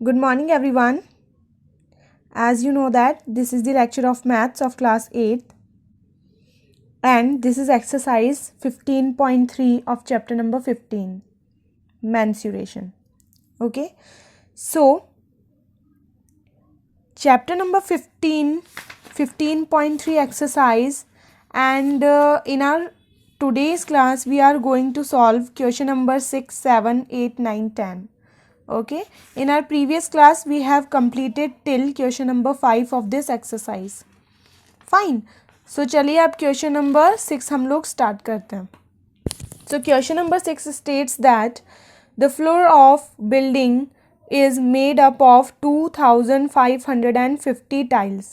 Good morning everyone. As you know that this is the lecture of maths of class 8th and this is exercise 15.3 of chapter number 15, mensuration. Okay. So chapter number 15.3 exercise, and in our today's class we are going to solve question number 6, 7, 8, 9, 10. Okay, in our previous class we have completed till question number 5 of this exercise. Fine. So चलिए अब question number 6 हम लोग start करते हैं. So question number 6 states that the floor of building is made up of 2550 tiles.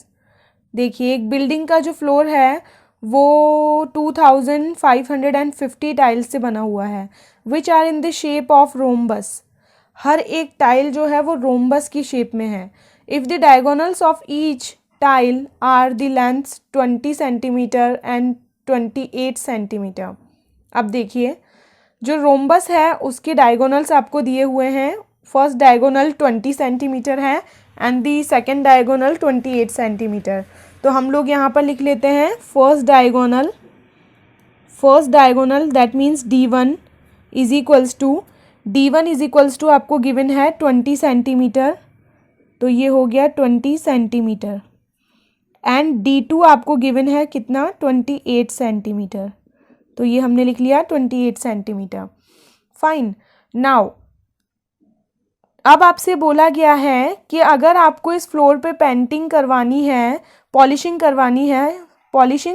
देखिए एक building का जो फ्लोर है वो 2550 टाइल्स से बना हुआ है, which are in the shape of rhombus. हर एक टाइल जो है वो रोम्बस की शेप में है. If the diagonals of each tile are the lengths 20 centimetre and 28 centimetre. अब देखिए जो रोम्बस है उसके डायगोनल्स आपको दिए हुए हैं. फर्स्ट डायगोनल 20 सेंटीमीटर है and the second diagonal 28 centimetre. तो हम लोग यहाँ पर लिख लेते हैं first diagonal that means D1 is equals to आपको गिवन है 20 सेंटीमीटर, तो ये हो गया 20 सेंटीमीटर. एंड D2 आपको गिवन है कितना 28 सेंटीमीटर, तो ये हमने लिख लिया 28 सेंटीमीटर. फाइन. नाउ अब आपसे बोला गया है कि अगर आपको इस फ्लोर पे पेंटिंग करवानी है, पॉलिशिंग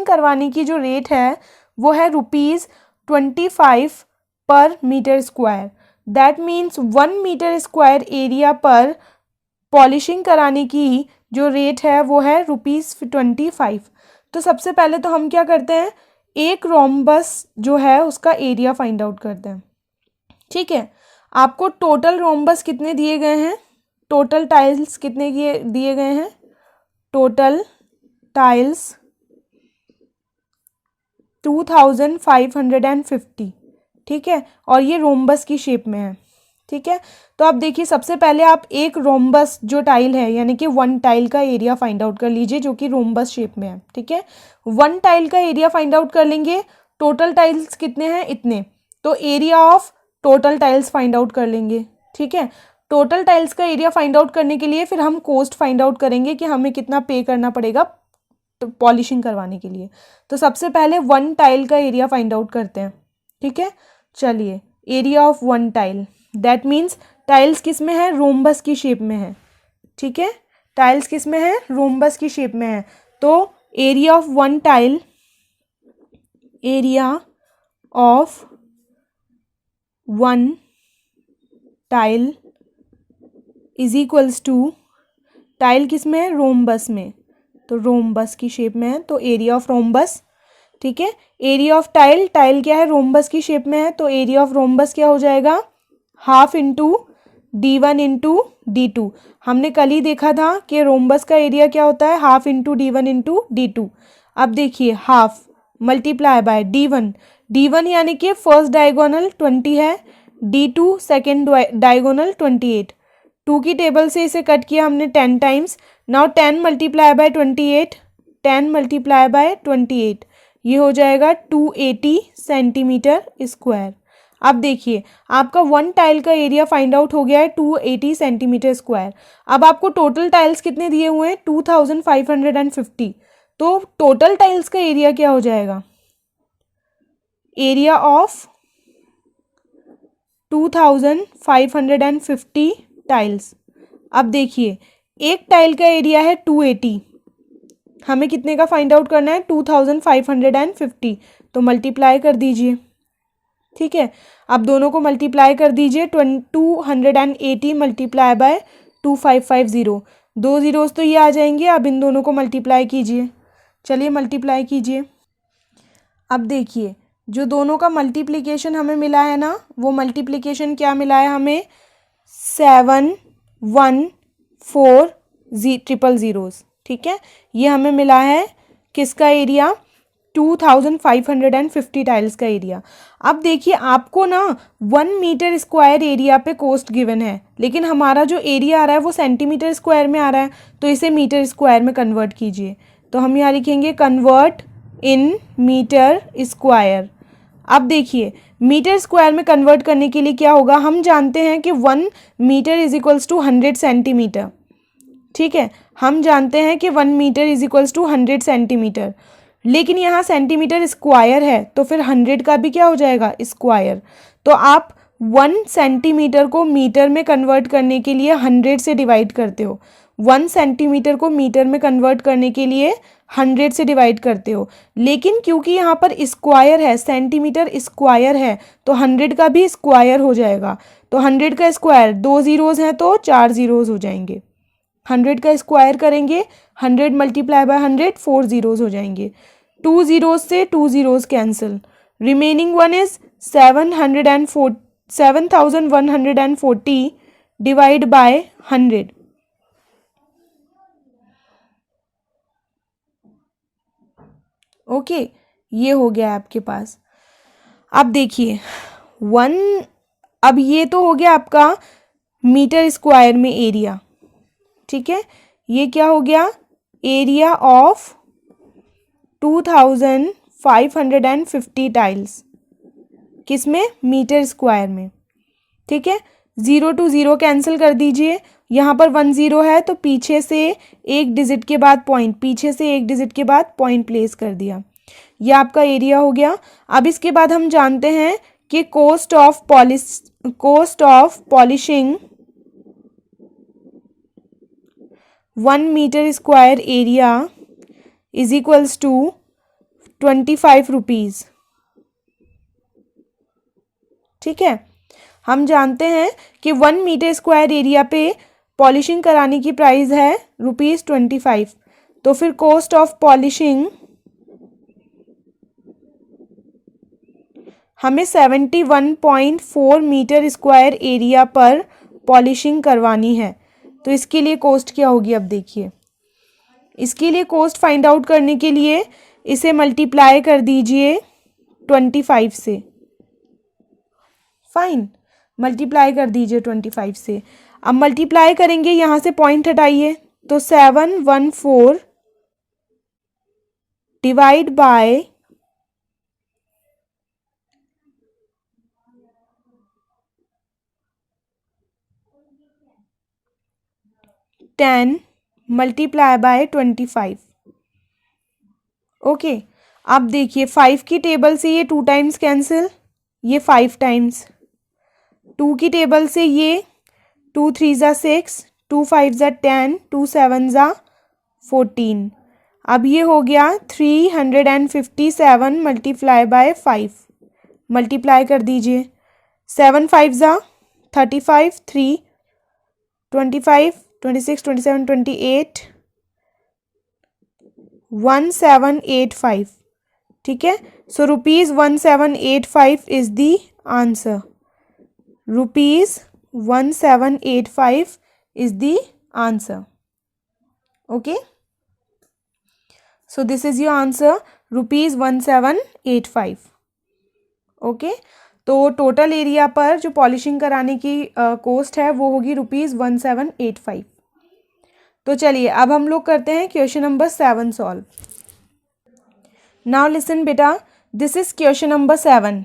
करवाने की जो रेट है वो है ₹25 per metre square. That means 1 metre square area पर पॉलिशिंग कराने की जो रेट है वो है ₹25. तो सबसे पहले तो हम क्या करते हैं, एक रोम्बस जो है उसका एरिया फाइंड आउट करते हैं. ठीक है, आपको टोटल रोम्बस कितने दिए गए हैं, टोटल टाइल्स कितने दिए गए हैं, टोटल टाइल्स 2550. ठीक है, और ये रोम्बस की शेप में है. ठीक है, तो आप देखिए सबसे पहले आप एक रोम्बस जो टाइल है यानी कि 1 टाइल का एरिया फाइंड आउट कर लीजिए जो कि रोम्बस शेप में है. ठीक है, 1 टाइल का एरिया फाइंड आउट कर लेंगे. टोटल टाइल्स कितने हैं, इतने, तो area of total tiles find out कर लेंगे. ठीक है, टोटल टाइल्स का एरिया फाइंड आउट करने के लिए फिर हम कॉस्ट फाइंड आउट करेंगे कि हमें कितना पे करना पड़ेगा पॉलिशिंग करवाने के लिए. तो सबसे पहले 1 टाइल का एरिया फाइंड आउट करते हैं. ठीक है, चलिए area of 1 tile that means tiles किस में है, रोम्बस की शेप में है. ठीक है, टाइल्स किस में है, रोम्बस की शेप में है. तो area of 1 tile, area of 1 tile is equals to, tile किस में है, रोम्बस में, तो रोम्बस की शेप में है तो एरिया ऑफ रोम्बस. ठीक है, एरिया ऑफ टाइल, टाइल क्या है, रोम्बस की शेप में है तो एरिया ऑफ रोम्बस क्या हो जाएगा, half into D1 into D2. हमने कल ही देखा था कि रोम्बस का एरिया क्या होता है, half into D1 into D2. अब देखिए हाफ मल्टीप्लाई बाय D1 यानी कि फर्स्ट डायगोनल 20 है, D2 सेकेंड डायगोनल 28. 2 की टेबल से इसे कट किया हमने 10 times. Now 10 multiply by 28, 10 multiply by 28, ये हो जाएगा 280 सेंटीमीटर स्क्वायर. अब देखिए आपका 1 टाइल का एरिया फाइंड आउट हो गया है 280 सेंटीमीटर स्क्वायर. अब आपको टोटल टाइल्स कितने दिए हुए हैं, 2550. तो टोटल टाइल्स का एरिया क्या हो जाएगा, एरिया ऑफ 2550 टाइल्स. अब देखिए एक टाइल का एरिया है 280, हमें कितने का फाइंड आउट करना है, 2550, तो मल्टीप्लाई कर दीजिए. ठीक है, अब दोनों को मल्टीप्लाई कर दीजिए. 280 मल्टीप्लाई बाय 2550, 2 जीरोस तो ये आ जाएंगे. अब इन दोनों को मल्टीप्लाई कीजिए. चलिए मल्टीप्लाई कीजिए. अब देखिए जो दोनों का मल्टीप्लिकेशन हमें मिला है ना, वो मल्टीप्लिकेशन क्या मिला है हमें, 714 000. ठीक है, ये हमें मिला है किसका एरिया, 2550 टाइल्स का एरिया। अब देखिए आपको ना 1 मीटर स्क्वायर एरिया पे कोस्ट गिवन है, लेकिन हमारा जो एरिया आ रहा है वो सेंटीमीटर स्क्वायर में आ रहा है, तो इसे मीटर स्क्वायर में कन्वर्ट कीजिए। तो हम यहाँ लिखेंगे कन्वर्ट इन मीटर स्क्वायर। अब देखिए मीटर स्क्वायर में कन्वर्ट करने के लिए क्या होगा, हम जानते हैं कि 1 metre is equals to 100 centimetre. ठीक है, हम जानते हैं कि 1 metre is equals to 100 centimetre, लेकिन यहाँ सेंटीमीटर स्क्वायर है तो फिर 100 का भी क्या हो जाएगा, स्क्वायर। तो आप 1 सेंटीमीटर को मीटर में कन्वर्ट करने के लिए 100 से डिवाइड करते हो। 1 सेंटीमीटर को मीटर में कन्वर्ट करने के लिए 100 से डिवाइड करते हो, लेकिन क्योंकि यहाँ पर स्क्वायर है, सेंटीमीटर स्क्वायर है, तो 100 का भी स्क्वायर हो जाएगा। तो 100 का स्क्वायर, 2 जीरोज़ हैं तो 4 जीरोज़ हो जाएंगे। 100 का स्क्वायर करेंगे, 100 मल्टीप्लाई बाय 100, 4 जीरोज़ हो जाएंगे। 2 जीरोज़ से 2 zeros cancel, remaining one is 7140 divide by 100। Okay, ये हो गया आपके पास। अब देखिए 1, अब ये तो हो गया आपका मीटर स्क्वायर में एरिया। ठीक है, ये क्या हो गया, एरिया ऑफ 2550 टाइल्स, किसमें, मीटर स्क्वायर में। ठीक है, 0 to 0 कैंसिल कर दीजिए, यहाँ पर 1 0 है तो पीछे से एक डिजिट के बाद पॉइंट, पीछे से एक डिजिट के बाद पॉइंट प्लेस कर दिया, ये आपका एरिया हो गया। अब इसके बाद हम जानते हैं कि cost of polishing 1 metre square area is equals to 25 rupees. ठीक है, हम जानते हैं कि 1 मीटर स्क्वायर एरिया पे पॉलिशिंग कराने की प्राइस है ₹25। तो फिर कॉस्ट ऑफ पॉलिशिंग हमें 71.4 मीटर स्क्वायर एरिया पर पॉलिशिंग करवानी है। तो इसके लिए कॉस्ट क्या होगी, अब देखिए इसके लिए कॉस्ट फाइंड आउट करने के लिए इसे मल्टीप्लाई कर दीजिए 25 से। फाइन, मल्टीप्लाई कर दीजिए 25 से। अब मल्टीप्लाई करेंगे, यहाँ से पॉइंट हटाइए, तो 714 divide by 10 multiply bye 25। Okay, अब देखिए 5 की टेबल से ये 2 टाइम्स कैंसिल, ये 5 टाइम्स, 2 की टेबल से ये 2 3 ज़ा 6, 2 5 ज़ा 10, 2 7 ज़ा 14। अब ये हो गया 357 मल्टीप्लाई बाय 5, मल्टीप्लाई कर दीजिए, 7 5 ज़ा 35, 3 25 26 27 28 1785। ठीक है, सो ₹1785 is the answer. ₹1785 is the answer. Okay, so this is your answer, ₹1785. Okay, तो टोटल एरिया पर जो पॉलिशिंग कराने की कॉस्ट है वो होगी ₹1785। तो चलिए अब हम लोग करते हैं question number 7 solve. Now listen बेटा, दिस इज क्वेश्चन नंबर 7।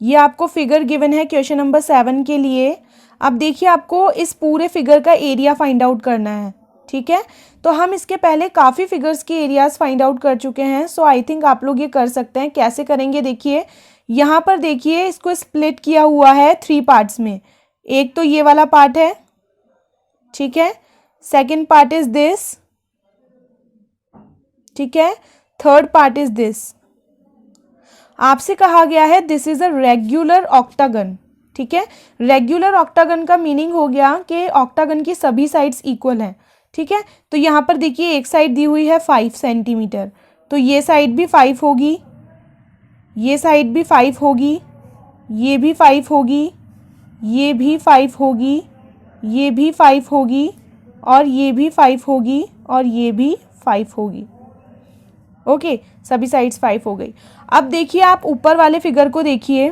ये आपको फिगर गिवन है क्वेश्चन नंबर 7 के लिए। अब देखिए आपको इस पूरे फिगर का एरिया फाइंड आउट करना है। ठीक है, तो हम इसके पहले काफ़ी फिगर्स के एरियाज फाइंड आउट कर चुके हैं, सो आई थिंक आप लोग ये कर सकते हैं। कैसे करेंगे, देखिए यहाँ पर देखिए इसको स्प्लिट किया हुआ है 3 पार्ट्स में। एक तो ये वाला पार्ट है, ठीक है, सेकेंड पार्ट इज दिस, ठीक है, थर्ड पार्ट इज दिस। आपसे कहा गया है this is a regular octagon. ठीक है, रेगुलर ऑक्टागन का मीनिंग हो गया कि ऑक्टागन की सभी साइड्स इक्वल हैं। ठीक है, तो यहाँ पर देखिए एक साइड दी हुई है 5 सेंटीमीटर, तो ये साइड भी 5 होगी, ये साइड भी 5 होगी, ये भी 5 होगी, ये भी 5 होगी, ये भी 5 होगी, और ये भी 5 होगी, और ये भी 5 होगी। ओके, सभी साइड्स 5 हो गई। अब देखिए आप ऊपर वाले फिगर को देखिए,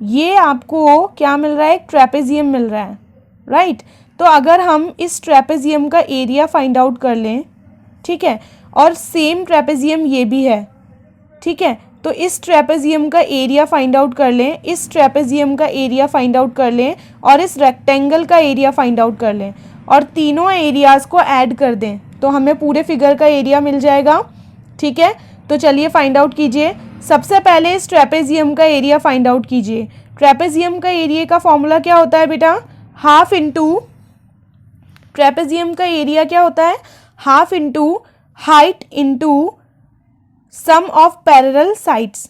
ये आपको क्या मिल रहा है, एक ट्रेपेजियम मिल रहा है, राइट। तो अगर हम इस ट्रेपेजियम का एरिया फाइंड आउट कर लें, ठीक है, और सेम ट्रेपेजियम ये भी है, ठीक है, तो इस ट्रेपेजियम का एरिया फाइंड आउट कर लें, इस ट्रेपेजियम का एरिया फाइंड आउट कर लें, और इस रेक्टेंगल का एरिया फाइंड आउट कर लें, और तीनों एरियाज़ को ऐड कर दें, तो हमें पूरे फिगर का एरिया मिल जाएगा, ठीक है। तो चलिए फाइंड आउट कीजिए। सबसे पहले इस ट्रेपेजियम का एरिया फाइंड आउट कीजिए। ट्रेपेजियम का एरिया का फॉर्मूला क्या होता है बेटा, हाफ इंटू, ट्रेपेजियम का एरिया क्या होता है, half into height into sum of parallel sides,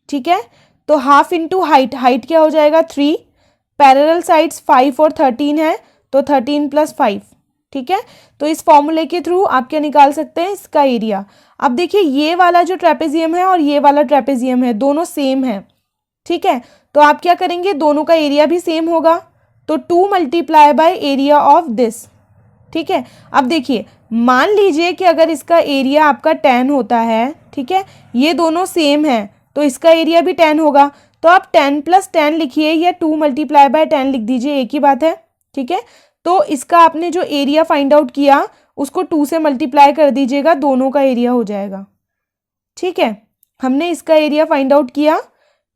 ठीक है। तो हाफ इंटू हाइट, हाइट क्या हो जाएगा 3, पैरेलल साइड्स 5 और 13 है, तो 13 + 5, ठीक है। तो इस फॉर्मूले के थ्रू आप क्या निकाल सकते हैं, इसका एरिया। अब देखिए ये वाला जो ट्रेपेजियम है और ये वाला ट्रेपेजियम है, दोनों सेम है, ठीक है। तो आप क्या करेंगे, दोनों का एरिया भी सेम होगा, तो 2 × एरिया ऑफ दिस, ठीक है। अब देखिए मान लीजिए कि अगर इसका एरिया आपका 10 होता है, ठीक है, ये दोनों सेम है, तो इसका एरिया भी 10 होगा, तो आप 10 + 10 लिखिए या 2 × 10 लिख दीजिए, एक ही बात है, ठीक है। तो इसका आपने जो एरिया फाइंड आउट किया उसको 2 से मल्टीप्लाई कर दीजिएगा, दोनों का एरिया हो जाएगा, ठीक है। हमने इसका एरिया फाइंड आउट किया,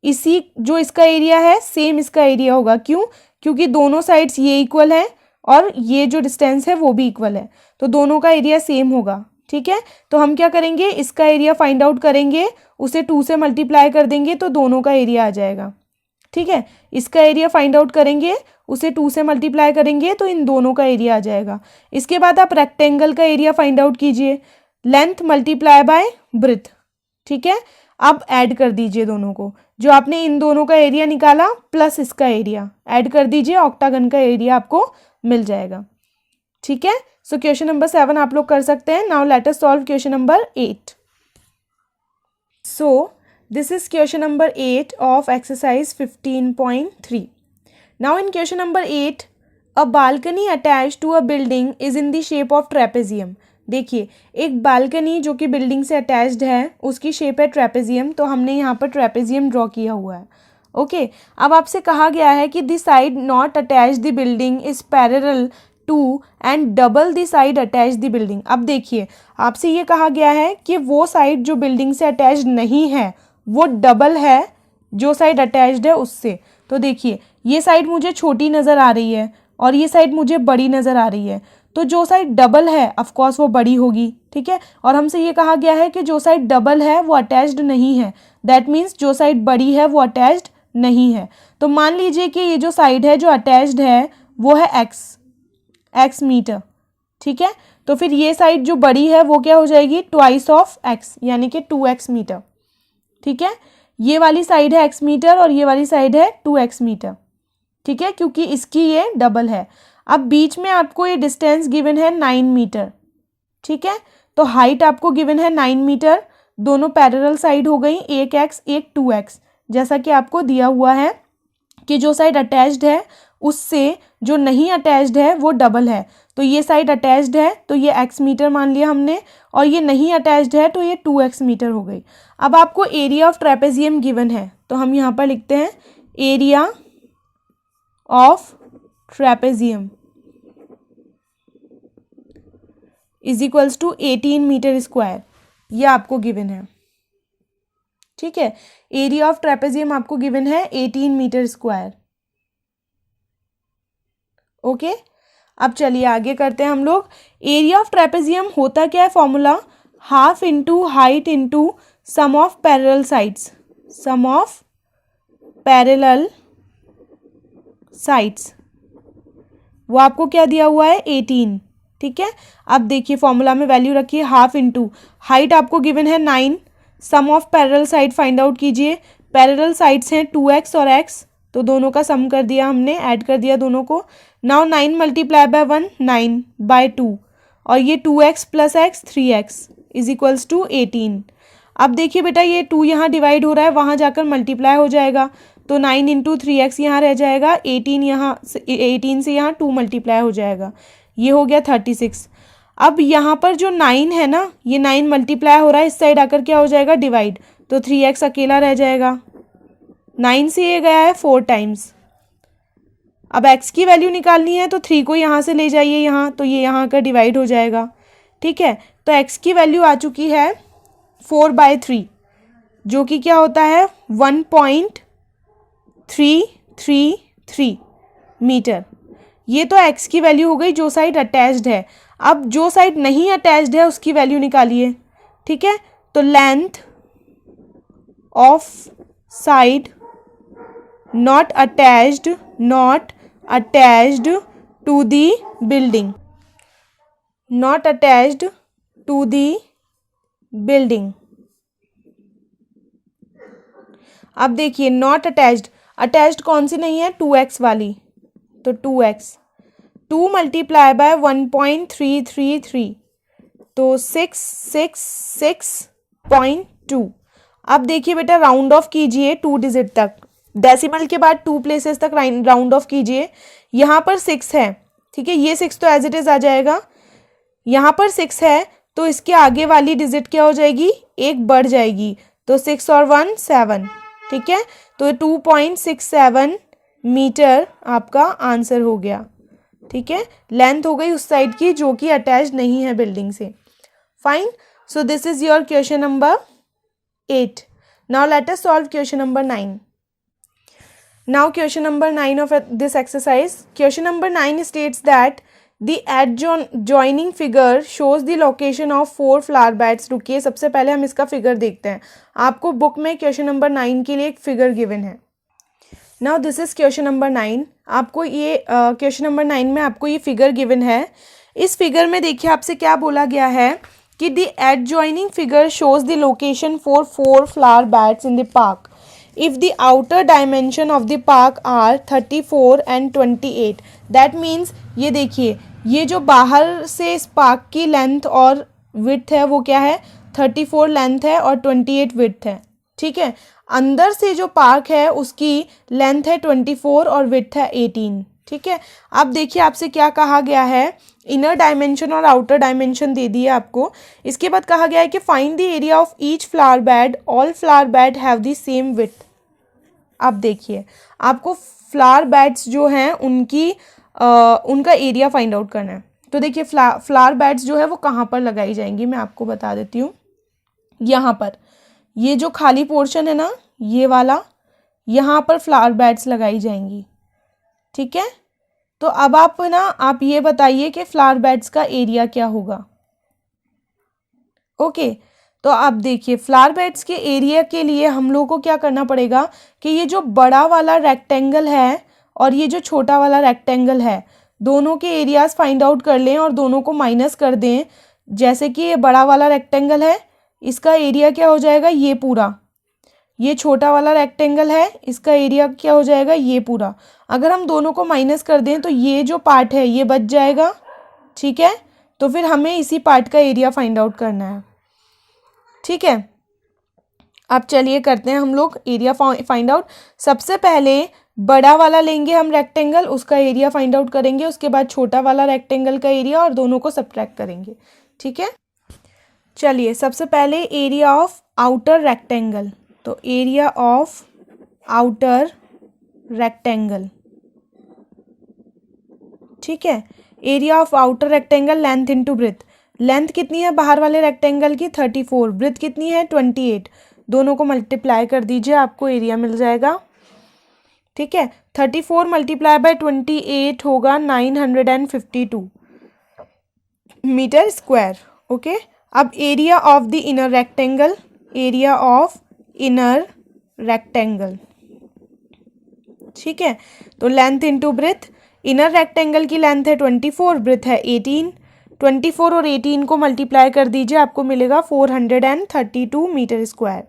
इसी जो इसका एरिया है सेम इसका एरिया होगा, क्यों, क्योंकि दोनों साइड्स ये इक्वल है और ये जो डिस्टेंस है वो भी इक्वल है, तो दोनों का एरिया सेम होगा, ठीक है। तो हम क्या करेंगे, इसका एरिया फाइंड आउट करेंगे, उसे 2 से मल्टीप्लाई कर देंगे तो दोनों का एरिया आ जाएगा, ठीक है। इसका एरिया फाइंड आउट करेंगे, उसे 2 से मल्टीप्लाई करेंगे तो इन दोनों का एरिया आ जाएगा। इसके बाद आप रेक्टेंगल का एरिया फाइंड आउट कीजिए, लेंथ × ब्रेथ, ठीक है। अब ऐड कर दीजिए दोनों को, जो आपने इन दोनों का एरिया निकाला प्लस इसका एरिया ऐड कर दीजिए, ऑक्टागन का एरिया आपको मिल जाएगा, ठीक है। सो क्वेश्चन नंबर 7 आप लोग कर सकते हैं। Now let us solve question number 8। So this is question number 8 of exercise 15.3। Now in question number 8, a balcony attach to a building is in the shape of trapezium. देखिए एक balcony जो कि building से attached है उसकी shape है trapezium, तो हमने यहाँ पर ट्रेपेजियम ड्रॉ किया हुआ है, ओके। अब आपसे कहा गया है कि the side not attach the building is parallel to and double the side attach the building. अब देखिए आपसे ये कहा गया है कि वो साइड जो बिल्डिंग से अटैच्ड नहीं है वो डबल है जो साइड अटैच्ड है उससे। तो देखिए ये साइड मुझे छोटी नज़र आ रही है और ये साइड मुझे बड़ी नज़र आ रही है, तो जो साइड डबल है ऑफ कोर्स वो बड़ी होगी, ठीक है। और हमसे ये कहा गया है कि जो साइड डबल है वो अटैच्ड नहीं है, दैट मीन्स जो साइड बड़ी है वो अटैच्ड नहीं है। तो मान लीजिए कि ये जो साइड है जो अटैच्ड है वो है x मीटर, ठीक है। तो फिर ये साइड जो बड़ी है वो क्या हो जाएगी, ट्वाइस ऑफ x, यानी कि 2x मीटर, ठीक है। ये वाली साइड है x मीटर और ये वाली साइड है 2x मीटर, ठीक है, क्योंकि इसकी ये डबल है। अब बीच में आपको ये डिस्टेंस गिवन है 9 मीटर, ठीक है। तो हाइट आपको गिवन है 9 मीटर, दोनों पैरेलल साइड हो गई, एक x एक 2x, जैसा कि आपको दिया हुआ है कि जो साइड अटैच्ड है उससे जो नहीं अटैच्ड है वो डबल है। तो ये साइड अटैच्ड है तो ये x मीटर मान लिया हमने, और ये नहीं अटैच्ड है तो ये 2x मीटर हो गई। अब आपको एरिया ऑफ ट्रेपेजियम गिवन है, तो हम यहाँ पर लिखते हैं area of trapezium is equals to 18 metre square, ये आपको गिवन है, ठीक है। एरिया ऑफ ट्रेपेजियम आपको गिवन है 18 मीटर स्क्वायर, ओके। अब चलिए आगे करते हैं हम लोग। एरिया ऑफ ट्रेपेजियम होता क्या है, formula half into height into sum of parallel sides, sum of parallel sides, वो आपको क्या दिया हुआ है 18, ठीक है। अब देखिए फॉर्मूला में वैल्यू रखिए, हाफ इंटू हाइट आपको गिवन है 9, sum of parallel side find out कीजिए, पैरेलल साइड्स हैं 2x और x, तो दोनों का सम कर दिया हमने, ऐड कर दिया दोनों को। नाउ 9 × 1 9/2, और ये 2x + x 3x is equals to 18। अब देखिए बेटा ये 2 यहाँ डिवाइड हो रहा है, वहाँ जाकर मल्टीप्लाई हो जाएगा, तो 9 × 3x यहाँ रह जाएगा, 18 यहाँ 18 से यहाँ 2 मल्टीप्लाई हो जाएगा, ये हो गया 36। अब यहाँ पर जो 9 है ना, ये 9 मल्टीप्लाई हो रहा है, इस साइड आकर क्या हो जाएगा, डिवाइड, तो 3x अकेला रह जाएगा। 9 से ये गया है 4 टाइम्स। अब x की वैल्यू निकालनी है तो 3 को यहाँ से ले जाइए यहाँ, तो ये यहाँ का डिवाइड हो जाएगा। ठीक है, तो x की वैल्यू आ चुकी है 4/3, जो कि क्या होता है 1.333 मीटर। ये तो x की वैल्यू हो गई जो साइड अटैच्ड है। अब जो साइड नहीं अटैच्ड है उसकी वैल्यू निकालिए। ठीक है, तो length of side not attached to the building, not attached to the building। अब देखिए नॉट अटैच्ड कौन सी नहीं है, 2x वाली, तो 2x, 2 मल्टीप्लाई बाय 1.333, तो 666.2। अब देखिए बेटा राउंड ऑफ कीजिए 2 डिजिट तक, डेसिमल के बाद 2 प्लेसेस तक राउंड ऑफ कीजिए। यहाँ पर 6 है, ठीक है, ये 6 तो एज इट इज आ जाएगा। यहाँ पर 6 है तो इसके आगे वाली डिजिट क्या हो जाएगी, एक बढ़ जाएगी, तो 6 और 1 7। ठीक है, तो 2.67 मीटर आपका आंसर हो गया। ठीक है, लेंथ हो गई उस साइड की जो कि अटैच नहीं है बिल्डिंग से। Fine, so this is your question number 8। Now let us solve question number 9। Now question number 9 of this exercise. Question number 9 states that the adjoining figure shows the location of 4 flower beds। रुकिए, सबसे पहले हम इसका figure देखते हैं। आपको book में question number 9 के लिए एक फिगर गिवन है। Now this is question number 9। आपको ये क्वेश्चन नंबर 9 में आपको ये फिगर गिवन है। इस फिगर में देखिए आपसे क्या बोला गया है कि the adjoining figure shows the location for 4 flower beds in the park if the outer dimension of the park are 34 and 28। that means ये देखिए, ये जो बाहर से इस पार्क की लेंथ और विड्थ है वो क्या है, 34 लेंथ है और 28 विड्थ है। ठीक है, अंदर से जो पार्क है उसकी लेंथ है 24 और विड्थ है 18। ठीक है, अब देखिए आपसे क्या कहा गया है, इनर डायमेंशन और आउटर डायमेंशन दे दिया आपको। इसके बाद कहा गया है कि find the area of each flower bed, all flower bed have the same width. अब देखिए आपको फ्लावर बेड्स जो हैं उनका एरिया फाइंड आउट करना है। तो देखिए फ्लावर बेड्स जो है वो कहाँ पर लगाई जाएंगी, मैं आपको बता देती हूँ। यहाँ पर ये जो खाली पोर्शन है ना, ये वाला, यहाँ पर फ्लावर बेड्स लगाई जाएंगी। ठीक है, तो अब आप ये बताइए कि फ्लावर बेड्स का एरिया क्या होगा। ओके, तो अब देखिए फ्लावर बेड्स के एरिया के लिए हम लोग को क्या करना पड़ेगा कि ये जो बड़ा वाला रेक्टेंगल है और ये जो छोटा वाला रेक्टेंगल है, दोनों के एरियाज फाइंड आउट कर लें और दोनों को माइनस कर दें। जैसे कि ये बड़ा वाला रेक्टेंगल है, इसका एरिया क्या हो जाएगा, ये पूरा। ये छोटा वाला रेक्टेंगल है, इसका एरिया क्या हो जाएगा, ये पूरा। अगर हम दोनों को माइनस कर दें तो ये जो पार्ट है ये बच जाएगा। ठीक है, तो फिर हमें इसी पार्ट का एरिया फाइंड आउट करना है। ठीक है, अब चलिए करते हैं हम लोग एरिया फाइंड आउट। सबसे पहले बड़ा वाला लेंगे हम रेक्टेंगल, उसका एरिया फाइंड आउट करेंगे। उसके बाद छोटा वाला रेक्टेंगल का एरिया और दोनों को सब्ट्रैक्ट करेंगे। ठीक है, चलिए सबसे पहले एरिया ऑफ आउटर रेक्टेंगल। तो एरिया ऑफ आउटर रेक्टेंगल, ठीक है, area of outer rectangle length into breadth. Length कितनी है बाहर वाले रेक्टेंगल की, 34, ब्रेथ कितनी है 28। दोनों को मल्टीप्लाई कर दीजिए, आपको एरिया मिल जाएगा। ठीक है, 34 मल्टीप्लाई बाय 28 होगा 952 मीटर स्क्वायर। ओके, अब area of the inner rectangle, area of inner rectangle. ठीक है, तो length into breadth, inner rectangle की लेंथ है 24, ब्रेथ है 18। 24 और 18 को मल्टीप्लाई कर दीजिए, आपको मिलेगा 432 मीटर स्क्वायर।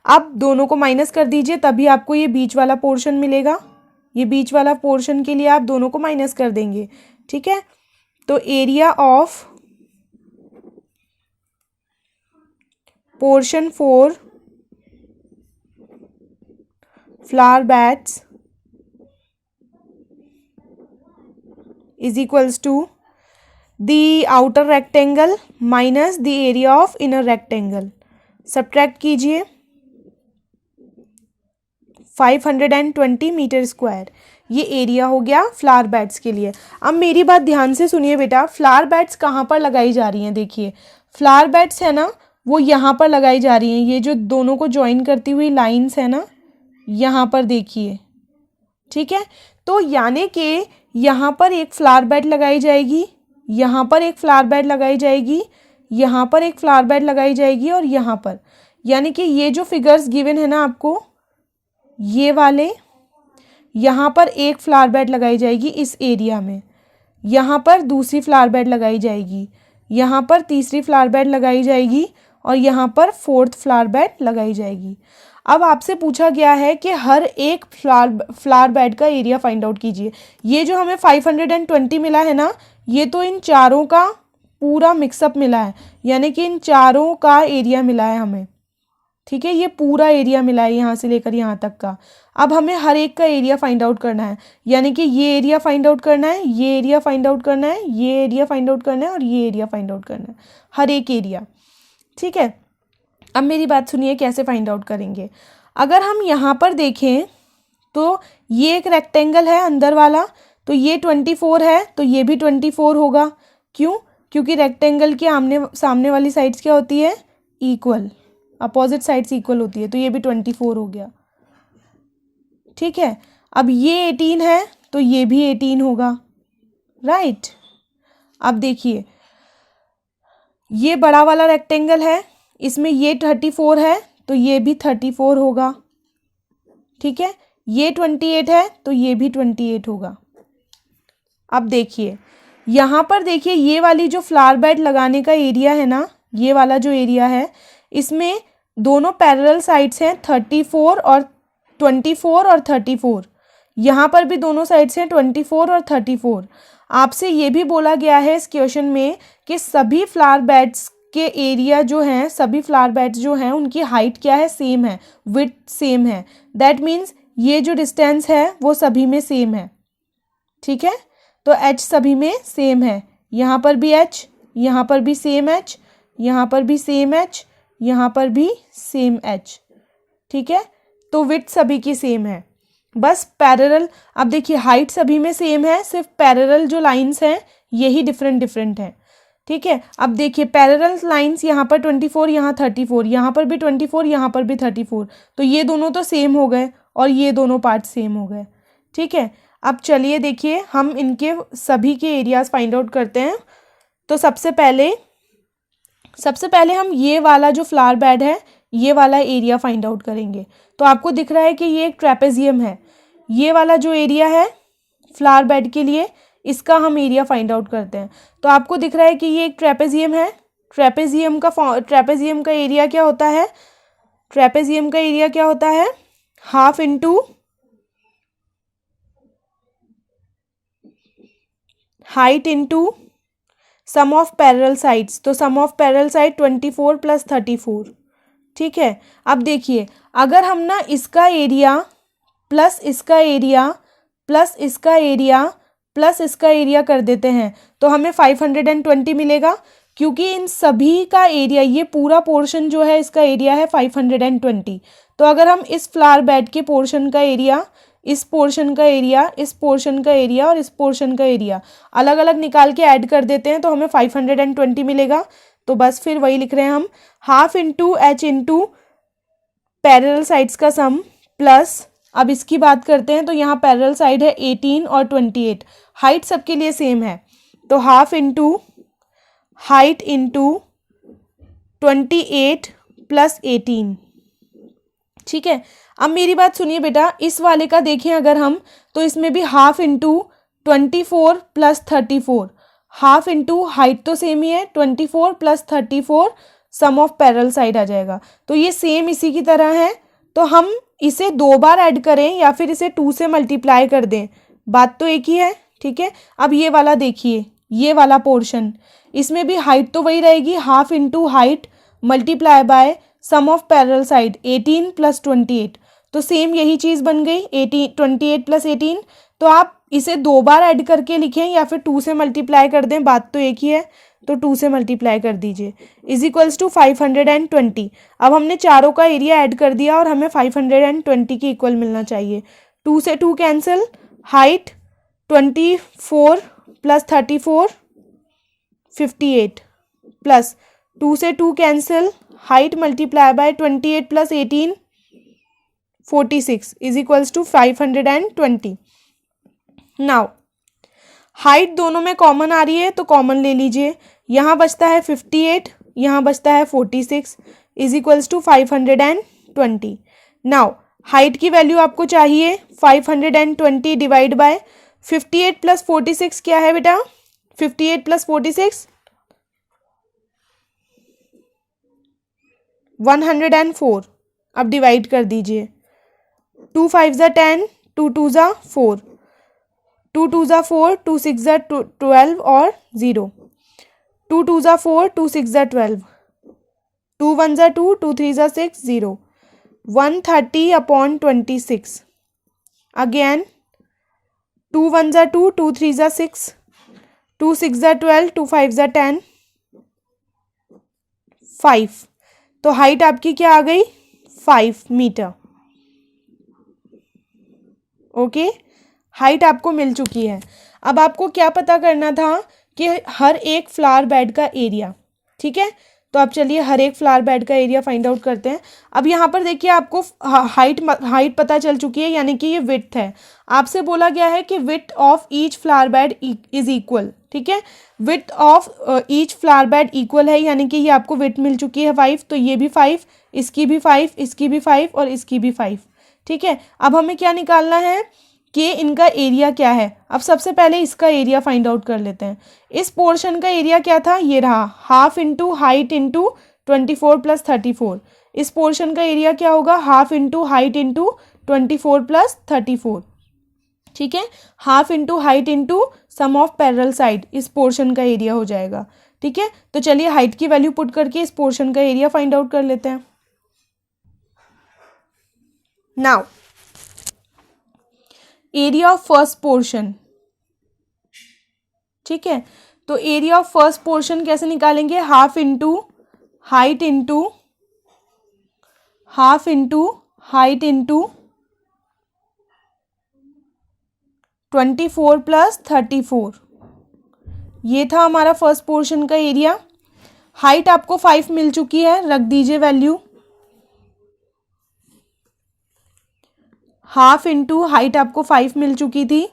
अब दोनों को माइनस कर दीजिए, तभी आपको ये बीच वाला पोर्शन मिलेगा। ये बीच वाला पोर्शन के लिए आप दोनों को माइनस कर देंगे। ठीक है, तो area of portion 4 flower beds is equals to the outer rectangle minus the area of inner rectangle, subtract कीजिए 520 मीटर स्क्वायर, ये एरिया हो गया फ्लावर बेड्स के लिए। अब मेरी बात ध्यान से सुनिए बेटा, फ्लावर बेड्स कहाँ पर लगाई जा रही हैं, देखिए फ्लावर बेड्स है ना वो यहाँ पर लगाई जा रही हैं, ये जो दोनों को ज्वाइन करती हुई लाइंस है ना यहाँ पर देखिए, ठीक है। तो यानी कि यहाँ पर एक फ्लावर बेड लगाई जाएगी, यहाँ पर एक फ्लावर बेड लगाई जाएगी, यहाँ पर एक फ्लावर बेड लगाई जाएगी और यहाँ पर, यानी कि ये जो फिगर्स गिवन है ना आपको, ये वाले यहाँ पर एक फ्लावर बेड लगाई जाएगी इस एरिया में, यहाँ पर दूसरी फ्लावर बेड लगाई जाएगी, यहाँ पर तीसरी फ्लावर बेड लगाई जाएगी और यहाँ पर फोर्थ फ्लावर बेड लगाई जाएगी। अब आपसे पूछा गया है कि हर एक फ्लावर बेड का एरिया फाइंड आउट कीजिए। ये जो हमें 520 मिला है ना, ये तो इन चारों का पूरा मिक्सअप मिला है, यानी कि इन चारों का एरिया मिला है हमें, ठीक है। ये पूरा एरिया मिला है यहाँ से लेकर यहाँ तक का। अब हमें हर एक का एरिया फाइंड आउट करना है, यानी कि ये एरिया फाइंड आउट करना है, ये एरिया फाइंड आउट करना है, ये एरिया फाइंड आउट करना है और ये एरिया फाइंड आउट करना है, हर एक एरिया, ठीक है। अब मेरी बात सुनिए कैसे फाइंड आउट करेंगे। अगर हम यहाँ पर देखें तो ये एक रेक्टेंगल है अंदर वाला, तो ये 24 है, तो ये भी 24 होगा। क्यों? क्योंकि रेक्टेंगल की सामने वाली साइड्स क्या होती है, इक्वल, अपोजिट साइड्स इक्वल होती है, तो ये भी 24 हो गया, ठीक है। अब ये 18 है तो ये भी 18 होगा, राइट। अब देखिए ये बड़ा वाला रेक्टेंगल है, इसमें ये 34 है तो ये भी 34 होगा, ठीक है। ये 28 है तो ये भी 28 होगा। अब देखिए यहाँ पर देखिए ये वाली जो फ्लावर बेड लगाने का एरिया है ना, ये वाला जो एरिया है, इसमें दोनों पैरेलल साइड्स हैं 34 और 34। यहाँ पर भी दोनों साइड्स हैं 24 और 34। आपसे ये भी बोला गया है इस क्वेश्चन में कि सभी फ्लावर बेड्स के एरिया जो हैं, सभी फ्लावर बेड्स जो हैं उनकी हाइट क्या है, सेम है, विड्थ सेम है। दैट मीन्स ये जो डिस्टेंस है वो सभी में सेम है, ठीक है। तो h सभी में सेम है, यहाँ पर भी h, यहाँ पर भी सेम h, यहाँ पर भी सेम h, यहाँ पर भी सेम h, ठीक है। तो विड्थ सभी की सेम है, बस पैरेलल, अब देखिए हाइट सभी में सेम है, सिर्फ पैरेलल जो लाइंस हैं यही डिफरेंट हैं, ठीक है। अब देखिए पैरेलल लाइंस यहाँ पर 24, यहाँ 34, यहाँ पर भी 24, यहाँ पर भी 34, तो ये दोनों तो सेम हो गए और ये दोनों पार्ट सेम हो गए, ठीक है। अब चलिए देखिए हम इनके सभी के एरियाज फाइंड आउट करते हैं। तो सबसे पहले हम ये वाला जो फ्लावर बेड है ये वाला एरिया फाइंड आउट करेंगे। तो आपको दिख रहा है कि ये एक ट्रेपेजियम है, ये वाला जो एरिया है फ्लावर बेड के लिए इसका हम एरिया फाइंड आउट करते हैं। तो आपको दिख रहा है कि ये एक ट्रेपेजियम है, ट्रेपेजियम का एरिया क्या होता है, ट्रेपेजियम का एरिया क्या होता है, half into height into sum of parallel sides. तो sum of parallel side 24 plus 34, ठीक है। अब देखिए अगर हम ना इसका एरिया प्लस इसका एरिया प्लस इसका एरिया प्लस इसका एरिया कर देते हैं तो हमें 520 मिलेगा, क्योंकि इन सभी का एरिया, ये पूरा पोर्शन जो है इसका एरिया है 520। तो अगर हम इस फ्लावर बेड के पोर्शन का एरिया, इस पोर्शन का एरिया, इस पोर्शन का एरिया और इस पोर्शन का एरिया अलग अलग निकाल के ऐड कर देते हैं तो हमें 520 मिलेगा। तो बस फिर वही लिख रहे हैं हम, half into h into parallel sides का सम प्लस, अब इसकी बात करते हैं तो यहाँ पैरेलल साइड है 18 और 28, हाइट सबके लिए सेम है, तो half into height into 28 plus 18, ठीक है। अब मेरी बात सुनिए बेटा, इस वाले का देखें अगर हम, तो इसमें भी half into 24 plus 34, half into height तो सेम ही है 24 plus 34, sum of parallel side आ जाएगा। तो ये सेम इसी की तरह है, तो हम इसे 2 बार ऐड करें या फिर इसे 2 से मल्टीप्लाई कर दें, बात तो एक ही है, ठीक है। अब ये वाला देखिए, ये वाला पोर्शन, इसमें भी हाइट तो वही रहेगी, half into height multiply by sum of parallel side 18 plus 28, तो सेम यही चीज़ बन गई 28 प्लस 18। तो आप इसे 2 बार ऐड करके लिखें या फिर 2 से मल्टीप्लाई कर दें, बात तो एक ही है, तो 2 से मल्टीप्लाई कर दीजिए। Is equals to 520। अब हमने चारों का एरिया ऐड कर दिया और हमें 520 के इक्वल मिलना चाहिए। 2 से 2 कैंसिल, हाइट 24 प्लस 34 58 प्लस 2 से 2 cancel, height multiply by 28 plus 18 46 is equals to 520। Now height दोनों में कॉमन आ रही है तो कॉमन ले लीजिए, यहाँ बचता है 58, यहाँ बचता है 46 is equals to 520। Now height की वैल्यू आपको चाहिए 520 डिवाइड बाय 58 प्लस 46 क्या है बेटा, 58 प्लस 46 104। अब डिवाइड कर दीजिए, 2 5 ज़ा 10, 2 2 ज़ा 4, 2 2 ज़ा 4, 2 6 ज़ा 12 और 0, 2 2 ज़ा 4, 2 6 ज़ा 12, 2 1 ज़ा 2, 2 3 ज़ा 6, 0, 130/26। अगेन 2 1 ज़ा 2, 2 3 ज़ा 6, 2 6 ज़ा 12, 2 5 ज़ा 10, 5। तो हाइट आपकी क्या आ गई, 5 मीटर। ओके, हाइट आपको मिल चुकी है। अब आपको क्या पता करना था कि हर एक फ्लावर बेड का एरिया, ठीक है। तो आप चलिए हर एक फ्लावर बेड का एरिया फाइंड आउट करते हैं। अब यहाँ पर देखिए आपको हाइट पता चल चुकी है, यानी कि ये विड्थ है। आपसे बोला गया है कि width of each flower bed is equal, ठीक है। Width of each flower bed equal है, यानी कि ये आपको विड्थ मिल चुकी है 5, तो ये भी 5, इसकी भी 5, इसकी भी 5 और इसकी भी 5, ठीक है। अब हमें क्या निकालना है कि इनका एरिया क्या है। अब सबसे पहले इसका एरिया फाइंड आउट कर लेते हैं। इस पोर्शन का एरिया क्या था, ये रहा, half into height into 24 plus 34। इस पोर्शन का एरिया क्या होगा, half into height into 24 plus 34, ठीक है। Half into height into sum of parallel side, इस पोर्शन का एरिया हो जाएगा, ठीक है। तो चलिए हाइट की वैल्यू पुट करके इस पोर्शन का एरिया फाइंड आउट कर लेते हैं। Now area of first portion, ठीक है। तो एरिया ऑफ फर्स्ट पोर्शन कैसे निकालेंगे, half into height into 24 plus 34, ये था हमारा फर्स्ट पोर्शन का एरिया। हाइट आपको 5 मिल चुकी है, रख दीजिए वैल्यू, हाफ इंटू हाइट आपको 5 मिल चुकी थी,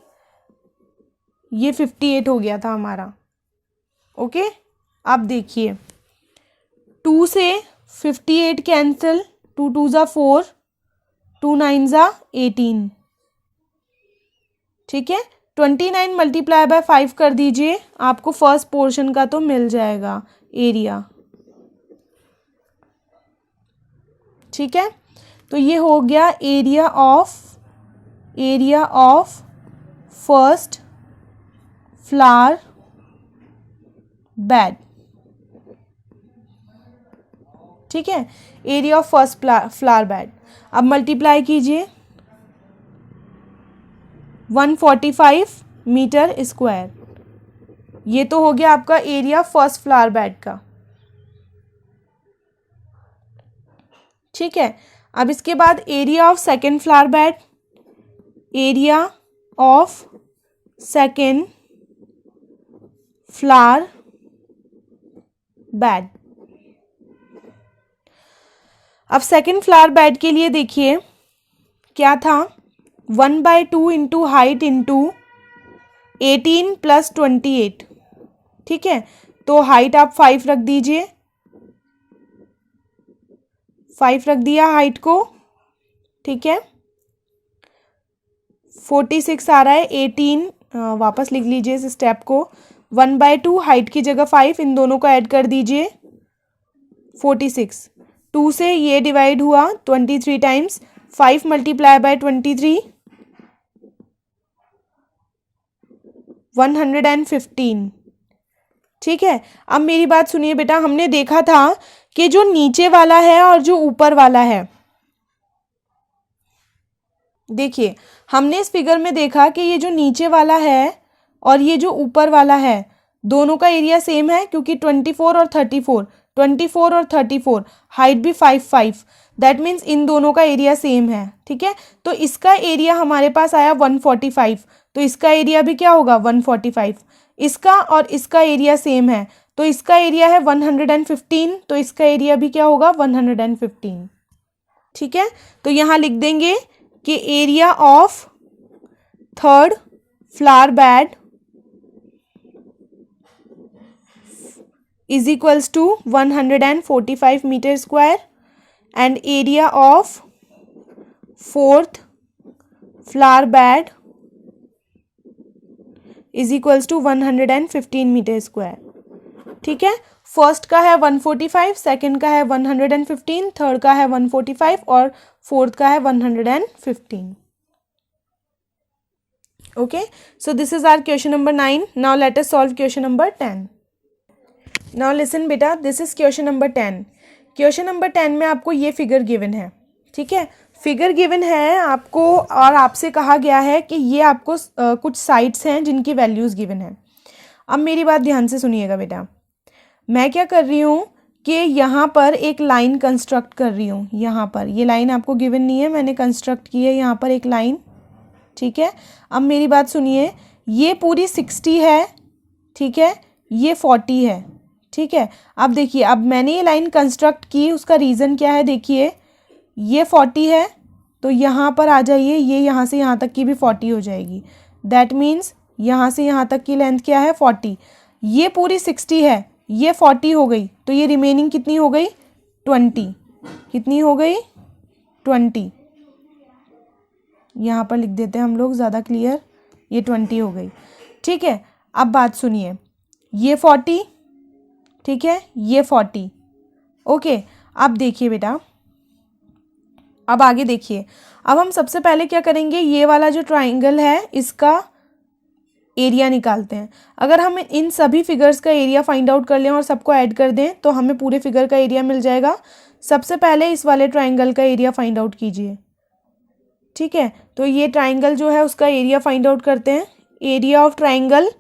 ये 58 हो गया था हमारा। ओके, अब देखिए 2 से 58 कैंसिल, 2 2 ज़ा 4, 2 9 ज़ा 18, ठीक है। 29 मल्टीप्लाई बाय 5 कर दीजिए, आपको फर्स्ट पोर्शन का तो मिल जाएगा एरिया, ठीक है। तो ये हो गया area of first flower bed, ठीक है। Area of first flower bed. अब मल्टीप्लाई कीजिए, 145 मीटर स्क्वायर, ये तो हो गया आपका एरिया फर्स्ट फ्लावर बेड का, ठीक है। अब इसके बाद area of second flower bed, area of second flower bed. अब सेकेंड फ्लावर बेड के लिए देखिए क्या था, 1/2 इंटू हाइट इंटू 18 प्लस 28, ठीक है। तो हाइट आप 5 रख दीजिए, 5 रख दिया हाइट को, ठीक है। 46 आ रहा है, 18 वापस लिख लीजिए इस स्टेप को, 1/2 हाइट की जगह 5, इन दोनों को ऐड कर दीजिए 46, 2 से ये डिवाइड हुआ 23 टाइम्स, 5 मल्टीप्लाई बाय 23, 115, ठीक है। अब मेरी बात सुनिए बेटा, हमने देखा था कि जो नीचे वाला है और जो ऊपर वाला है, देखिए हमने इस फिगर में देखा कि ये जो नीचे वाला है और ये जो ऊपर वाला है दोनों का एरिया सेम है, क्योंकि 24 और 34, 24 और 34, हाइट भी 5 5, दैट मीन्स इन दोनों का एरिया सेम है। ठीक है, तो इसका एरिया हमारे पास आया 145, तो इसका एरिया भी क्या होगा 145। इसका और इसका एरिया सेम है, तो इसका एरिया है 115, तो इसका एरिया भी क्या होगा 115। ठीक है, तो यहाँ लिख देंगे कि area of third flower bed is equals to 145 meter square and area of fourth flower bed is equals to 115 meter square। ठीक है, फर्स्ट का है 145, सेकंड का है 115, थर्ड का है 145 और फोर्थ का है 115। Okay, so this is our question number 9। Now let us solve question number 10। Now listen बेटा, this is question number 10। Question number 10 में आपको ये फिगर गिवन है। ठीक है, फिगर गिवन है आपको और आपसे कहा गया है कि ये आपको कुछ साइड्स हैं जिनकी वैल्यूज़ गिवन है। अब मेरी बात ध्यान से सुनिएगा बेटा, मैं क्या कर रही हूँ कि यहाँ पर एक लाइन कंस्ट्रक्ट कर रही हूँ। यहाँ पर ये लाइन आपको गिवन नहीं है, मैंने कंस्ट्रक्ट की है यहाँ पर एक लाइन। ठीक है, अब मेरी बात सुनिए, ये पूरी 60 है, ठीक है, ये 40 है। ठीक है, अब देखिए, अब मैंने ये लाइन कंस्ट्रक्ट की, उसका रीज़न क्या है, देखिए ये 40 है तो यहाँ पर आ जाइए, ये यहाँ से यहाँ तक की भी 40 हो जाएगी। दैट मीन्स यहाँ से यहाँ तक की लेंथ क्या है 40। ये पूरी 60 है, ये 40 हो गई, तो ये रिमेनिंग कितनी हो गई 20। कितनी हो गई 20। यहाँ पर लिख देते हैं हम लोग ज़्यादा क्लियर, ये 20 हो गई। ठीक है, अब बात सुनिए, ये 40, ठीक है, ये 40। ओके, अब देखिए बेटा, अब आगे देखिए, अब हम सबसे पहले क्या करेंगे, ये वाला जो ट्राइंगल है इसका एरिया निकालते हैं। अगर हम इन सभी फिगर्स का एरिया फाइंड आउट कर लें और सबको ऐड कर दें तो हमें पूरे फिगर का एरिया मिल जाएगा। सबसे पहले इस वाले ट्राइंगल का एरिया फाइंड आउट कीजिए। ठीक है, तो ये ट्राइंगल जो है उसका एरिया फाइंड आउट करते हैं। Area of triangle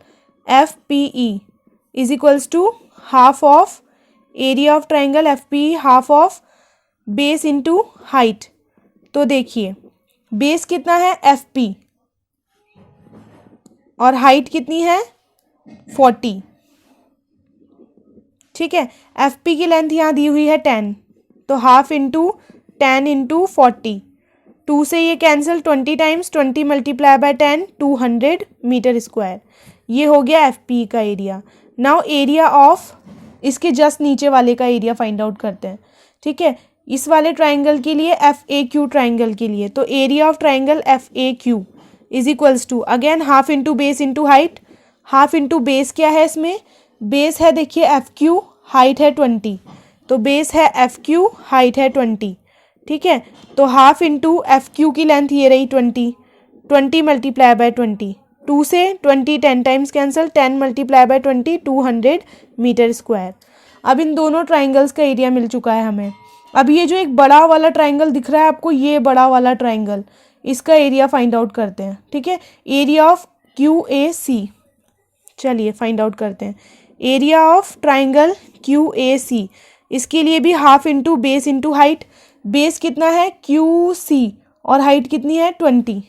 FPE is equals to half of area of triangle FPE, half of base into height. तो देखिए, बेस कितना है FP और हाइट कितनी है 40। ठीक है, FP की लेंथ यहाँ दी हुई है 10, तो हाफ इंटू 10 इंटू 40, 2 से ये कैंसिल, 20 times 20 multiply by 10, 200 metre square. ये हो गया FP का एरिया। नाउ एरिया ऑफ इसके जस्ट नीचे वाले का एरिया फाइंड आउट करते हैं। ठीक है, इस वाले ट्राइंगल के लिए FAQ ट्राइंगल के लिए, तो area of triangle FAQ is equals to again half into base into height. Half into base क्या है इसमें, बेस है देखिए FQ, हाइट है 20, तो बेस है FQ, हाइट है 20। ठीक है, तो हाफ इंटू FQ की लेंथ ये रही 20, 20 मल्टीप्लाई बाय 20, 2 से 20 10 times cancel, 10 multiply by 20, 200 metre square. अब इन दोनों ट्राइंगल्स का एरिया मिल चुका है हमें। अब ये जो एक बड़ा वाला ट्राइंगल दिख रहा है आपको, ये बड़ा वाला ट्राइंगल, इसका एरिया फाइंड आउट करते हैं। ठीक है, एरिया ऑफ QAC, चलिए फाइंड आउट करते हैं। एरिया ऑफ ट्राइंगल QAC, इसके लिए भी half into base into height. Base कितना है QC और हाइट कितनी है 20,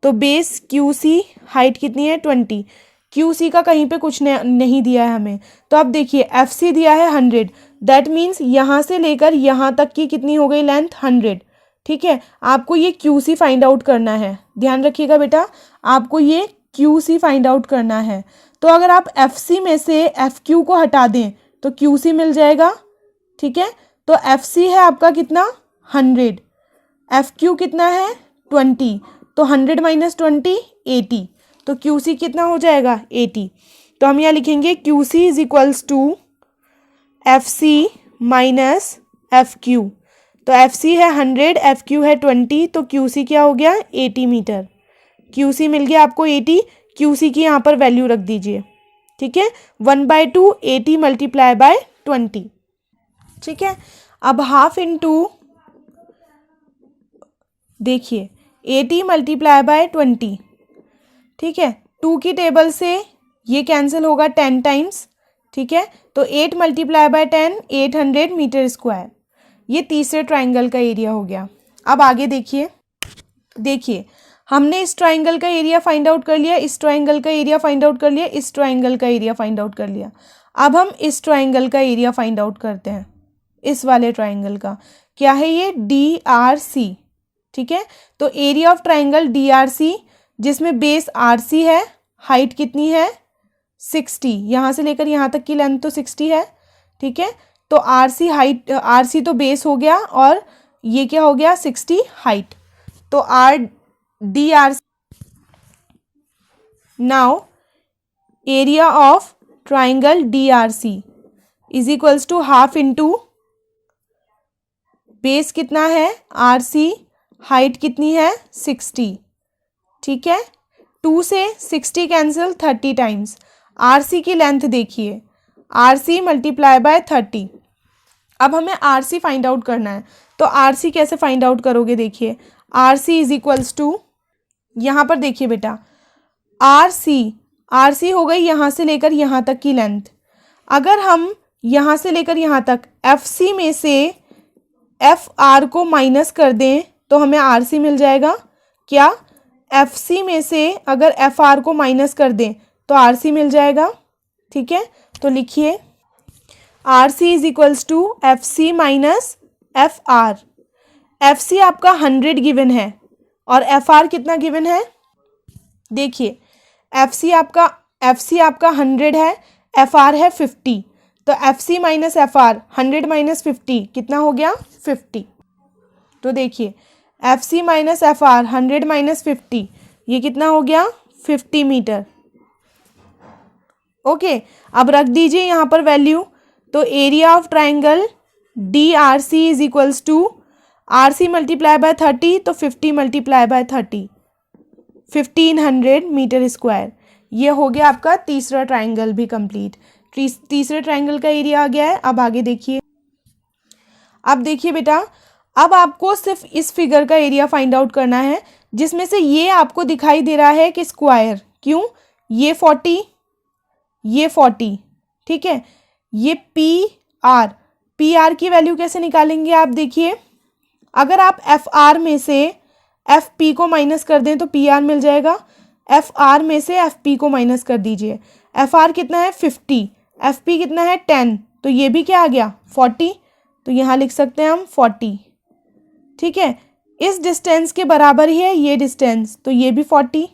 तो बेस QC, हाइट कितनी है 20। QC का कहीं पे कुछ नहीं दिया है हमें, तो अब देखिए FC दिया है 100, दैट मीन्स यहाँ से लेकर यहाँ तक की कितनी हो गई लेंथ 100। ठीक है, आपको ये QC फाइंड आउट करना है, ध्यान रखिएगा बेटा, आपको ये QC फाइंड आउट करना है। तो अगर आप FC में से FQ को हटा दें तो QC मिल जाएगा। ठीक है, तो FC है आपका कितना 100, FQ कितना है 20, तो 100 माइनस 20 80, तो QC कितना हो जाएगा 80। तो हम यहाँ लिखेंगे QC is equals to FC minus FQ। तो FC है 100, FQ है 20, तो QC क्या हो गया 80 मीटर। QC मिल गया आपको 80, QC की यहाँ पर वैल्यू रख दीजिए। ठीक है, 1/2 80 मल्टीप्लाई बाय 20। ठीक है, अब हाफ इंटू, देखिए 80 मल्टीप्लाई बाय 20, ठीक है। 2 की टेबल से ये कैंसिल होगा 10 टाइम्स, ठीक है। तो 8 मल्टीप्लाई बाय 10 800 मीटर स्क्वायर। ये तीसरे ट्राइंगल का एरिया हो गया। अब आगे देखिए, देखिए हमने इस ट्राइंगल का एरिया फाइंड आउट कर लिया, इस ट्राइंगल का एरिया फाइंड आउट कर लिया, इस ट्राइंगल का एरिया फाइंड आउट कर लिया। अब हम इस ट्राइंगल का एरिया फाइंड आउट करते हैं, इस वाले ट्राइंगल का। क्या है ये? DRC, ठीक है। तो एरिया ऑफ ट्राइंगल DRC, जिसमें बेस RC है, हाइट कितनी है? 60, यहाँ से लेकर यहाँ तक की लेंथ तो 60 है, ठीक है। तो RC हाइट, RC तो बेस हो गया और ये क्या हो गया? 60 हाइट। तो DRC। Now area of triangle DRC is equals to half into base कितना है? RC, हाइट कितनी है? 60, ठीक है। 2 से 60 कैंसिल 30 टाइम्स। RC की लेंथ देखिए, RC मल्टीप्लाई बाय 30। अब हमें RC फाइंड आउट करना है, तो RC कैसे फाइंड आउट करोगे? देखिए RC इज इक्वल्स टू, यहाँ पर देखिए बेटा, RC हो गई यहाँ से लेकर यहाँ तक की लेंथ। अगर हम यहाँ से लेकर यहाँ तक FC में से FR को माइनस कर दें तो हमें RC मिल जाएगा। क्या? FC में से अगर FR को माइनस कर दें तो RC मिल जाएगा, ठीक है। तो लिखिए RC is equals to FC minus FR। FC आपका 100 गिवन है और FR कितना गिवन है? देखिए FC आपका 100 है, FR है 50। तो FC माइनस FR 100 माइनस 50 कितना हो गया? 50। तो देखिए FC माइनस FR 100 माइनस 50, ये कितना हो गया? 50 मीटर। ओके, अब रख दीजिए यहाँ पर वैल्यू। तो area of triangle DRC is equals to RC multiply by 30, तो 50 मल्टीप्लाई बाय 30, 1500 मीटर स्क्वायर। ये हो गया आपका तीसरा ट्राइंगल भी कंप्लीट। तीसरे ट्राइंगल का एरिया आ गया है। अब आगे देखिए, अब देखिए बेटा, अब आपको सिर्फ इस फिगर का एरिया फाइंड आउट करना है, जिसमें से ये आपको दिखाई दे रहा है कि स्क्वायर। क्यों? ये 40, ये 40, ठीक है। ये PR की वैल्यू कैसे निकालेंगे आप? देखिए अगर आप FR में से FP को माइनस कर दें तो PR मिल जाएगा। FR में से FP को माइनस कर दीजिए। FR कितना है? 50, FP कितना है? 10, तो ये भी क्या आ गया? 40। तो यहाँ लिख सकते हैं हम 40, ठीक है। इस डिस्टेंस के बराबर ही है ये डिस्टेंस, तो ये भी 40,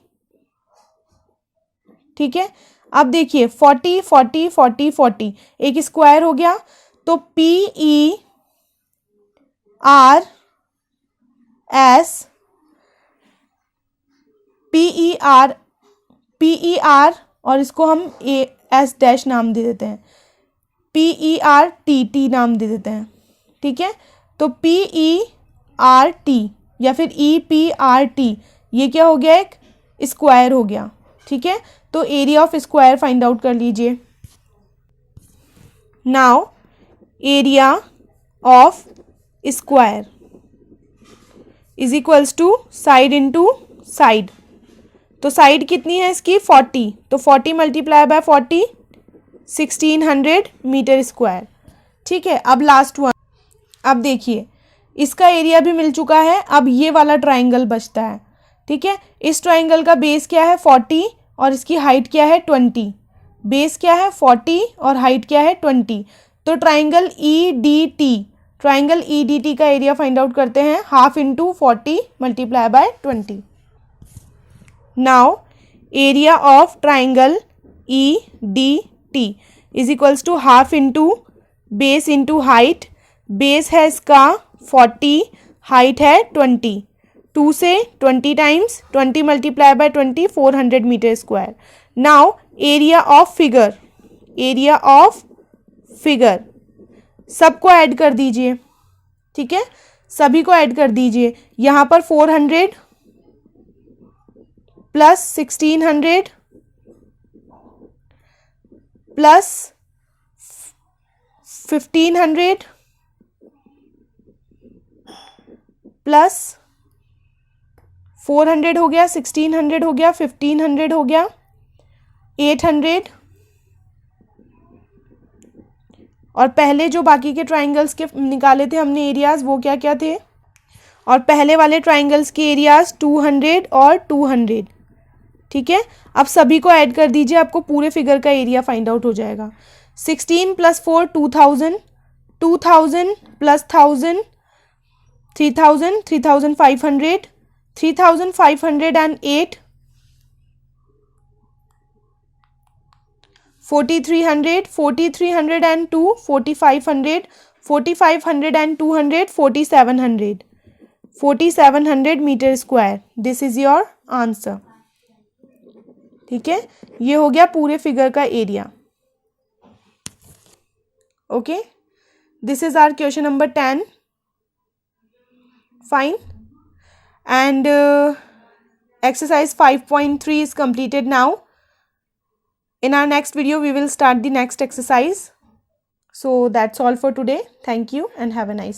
ठीक है। अब देखिए 40 40 40 40 एक स्क्वायर हो गया। तो PER और इसको हम S डैश नाम दे देते हैं, PERT नाम दे देते हैं, ठीक है। तो PERT या फिर EPRT, ये क्या हो गया? एक स्क्वायर हो गया, ठीक है। तो area of square find out कर लीजिए। Now area of square is equals to side into side. तो साइड कितनी है इसकी? 40, तो 40 मल्टीप्लाई बाय 40, 1600 मीटर स्क्वायर, ठीक है। अब लास्ट वन, अब देखिए इसका एरिया भी मिल चुका है। अब ये वाला ट्राइंगल बचता है, ठीक है। इस ट्राइंगल का बेस क्या है? 40 और इसकी हाइट क्या है? 20। बेस क्या है? 40 और हाइट क्या है? 20। तो ट्राइंगल EDT का एरिया फाइंड आउट करते हैं, half into 40 multiply by 20। Now area of triangle EDT is equals to half into base into height. Base है इसका 40, हाइट है 20। 2 से 20 times, 20 multiply by 20, 400 metre square. Now area of figure सबको add कर दीजिए, ठीक है। सभी को ऐड कर दीजिए। यहाँ पर 400 प्लस 1600 प्लस 1500 प्लस 400 हो गया, 1600 हो गया, 1500 हो गया, 800। और पहले जो बाकी के ट्राइंगल्स के निकाले थे हमने एरियाज, वो क्या क्या थे? और पहले वाले ट्राइंगल्स के एरियाज 200 और 200। ठीक है, अब सभी को ऐड कर दीजिए, आपको पूरे फिगर का एरिया फाइंड आउट हो जाएगा। 16 + 4 2000, 2000 + 1000 3000, 3500, 3508, 4300, 4302, 4500, 4500 and 200, 4700, 4700 metre square. This is your answer. ठीक है, ये हो गया पूरे फिगर का area. Okay, this is our question number 10। Fine, and exercise 5.3 is completed now. In our next video we will start the next exercise. So that's all for today. Thank you and have a nice day.